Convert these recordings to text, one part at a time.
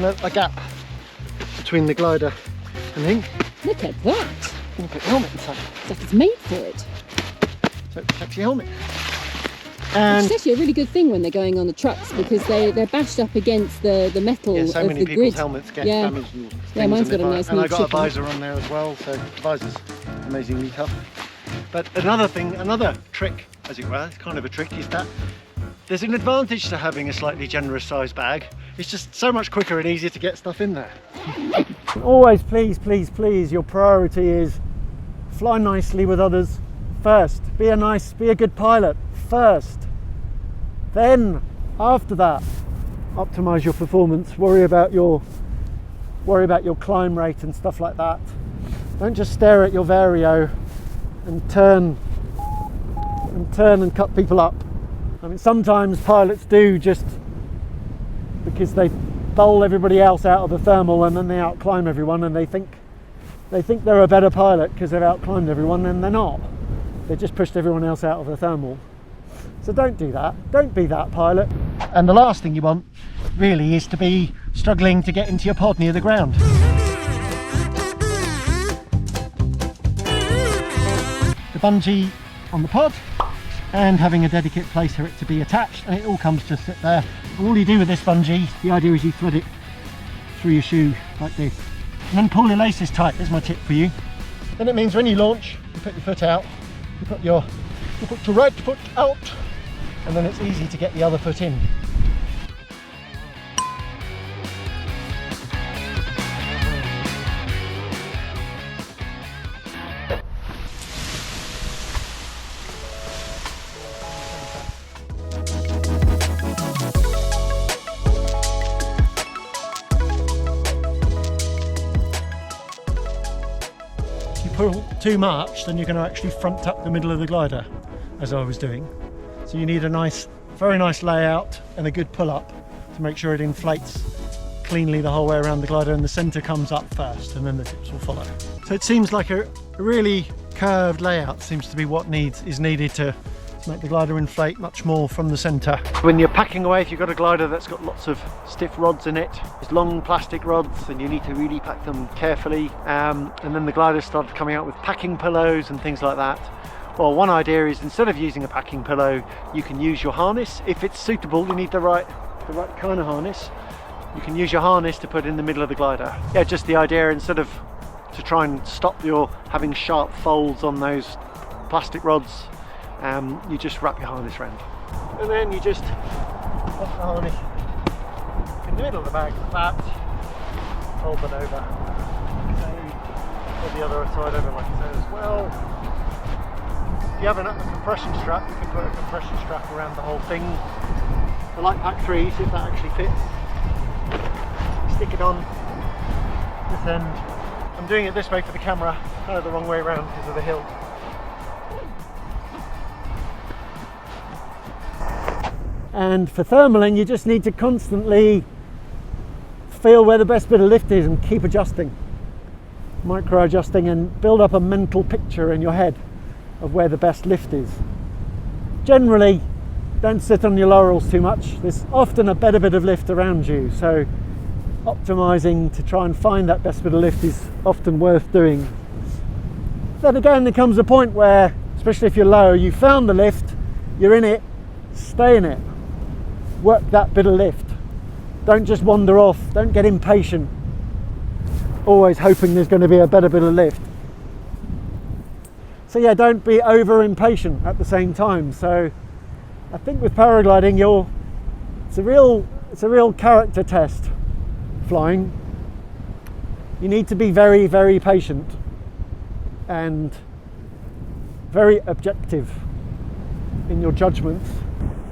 a gap between the glider and thing. Look at that. You can put the helmet inside. It's like it's made for it. So it protects your helmet. Which And is actually a really good thing when they're going on the trucks, because they're bashed up against the metal yeah, so of many the people's grid. helmets get Yeah. damaged and things. Yeah, mine's got a nice and I neat got a chip on it. visor on there as well, so the visor's amazingly tough. But another thing, another trick, as it were, it's kind of a trick, is that there's an advantage to having a slightly generous sized bag. It's just so much quicker and easier to get stuff in there. Always, please, please, please, your priority is fly nicely with others first. Be a good pilot first. Then, after that, optimize your performance. Worry about your climb rate and stuff like that. Don't just stare at your Vario and turn and cut people up. I mean, sometimes pilots do, just because they bowl everybody else out of the thermal and then they outclimb everyone, and they think they're a better pilot because they've outclimbed everyone, and they're not. They just pushed everyone else out of the thermal. So don't do that. Don't be that pilot. And the last thing you want really is to be struggling to get into your pod near the ground. The bungee on the pod, and having a dedicated place for it to be attached, and it all comes to sit there. And all you do with this bungee, the idea is you thread it through your shoe like this, and then pull your laces tight. There's my tip for you. Then it means when you launch, you put your foot out, you put your right foot out, and then it's easy to get the other foot in. Pull too much, then you're going to actually front up the middle of the glider, as I was doing. So you need a very nice layout and a good pull up to make sure it inflates cleanly the whole way around the glider, and the center comes up first and then the tips will follow. So it seems like a really curved layout seems to be what is needed to make the glider inflate much more from the center. When you're packing away, if you've got a glider that's got lots of stiff rods in it, it's long plastic rods, and you need to really pack them carefully, and then the gliders started coming out with packing pillows and things like that. Well, one idea is, instead of using a packing pillow, you can use your harness. If it's suitable, you need the right kind of harness. You can use your harness to put in the middle of the glider. Yeah, just the idea, instead of to try and stop your having sharp folds on those plastic rods, you just wrap your harness around, and then you just put the harness in the middle of the bag like that, fold it over, put the other side over like so as well. If you have a compression strap, you can put a compression strap around the whole thing. I like pack 3, see if that actually fits. Stick it on this end. I'm doing it this way for the camera, kind of the wrong way around because of the hill. And for thermaling, you just need to constantly feel where the best bit of lift is and keep adjusting, micro adjusting, and build up a mental picture in your head of where the best lift is. Generally, don't sit on your laurels too much. There's often a better bit of lift around you, so optimizing to try and find that best bit of lift is often worth doing. Then again, there comes a point where, especially if you're low, you found the lift, you're in it, stay in it. Work that bit of lift. Don't just wander off. Don't get impatient, always hoping there's going to be a better bit of lift. So yeah, don't be over impatient at the same time. So I think with paragliding, it's a real character test. Flying, you need to be very, very patient and very objective in your judgments.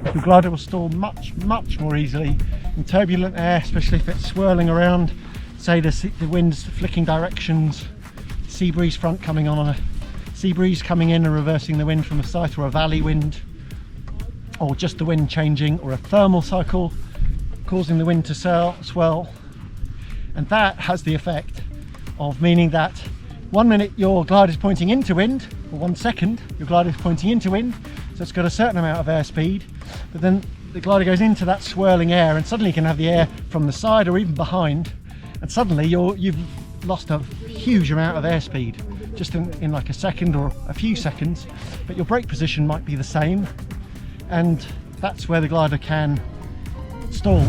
The glider will stall much more easily in turbulent air, especially if it's swirling around. Say the wind's flicking directions, sea breeze front coming on, a sea breeze coming in and reversing the wind from a sight, or a valley wind, or just the wind changing, or a thermal cycle causing the wind to swell. And that has the effect of meaning that 1 minute your glider is pointing into wind, or 1 second your glider is pointing into wind, so it's got a certain amount of airspeed, but then the glider goes into that swirling air, and suddenly you can have the air from the side or even behind, and suddenly you've lost a huge amount of airspeed just in like a second or a few seconds, but your brake position might be the same, and that's where the glider can stall